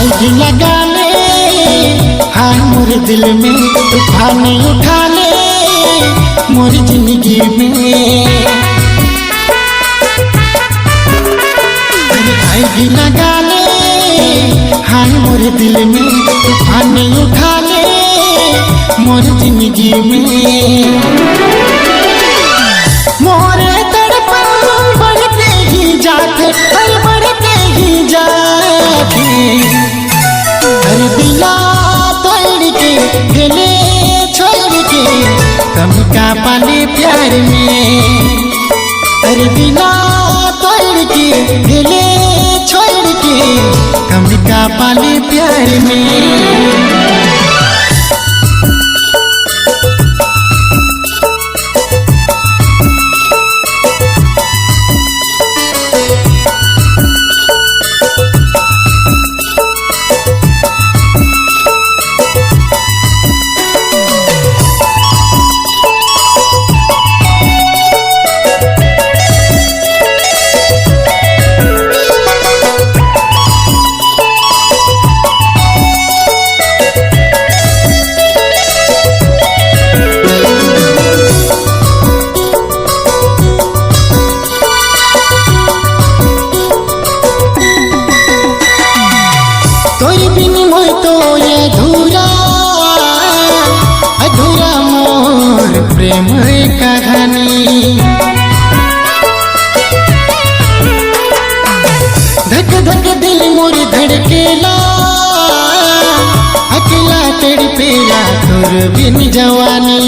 आग लगा ले हाय मोर दिल में, तूफान उठा ले मोर जिंदगी में। आग लगा ले हाय मोर दिल में, तूफान उठा ले मोर जिंदगी में। मोरे तड़पन बढ़ते ही जाते, हर बढ़ते ही जाते। हर दिला तोड़ के गले छोड़ के कम का पाले प्यार में। हर दिला तोड़ के गले छोड़ के कम का पाले प्यार में। तोरी बिन मोर तो ये अधूरा अधूरा मोर प्रेम कहानी। धक धक दिल मोर धड़केला, अकेला तड़पेला तोर बिन जवानी।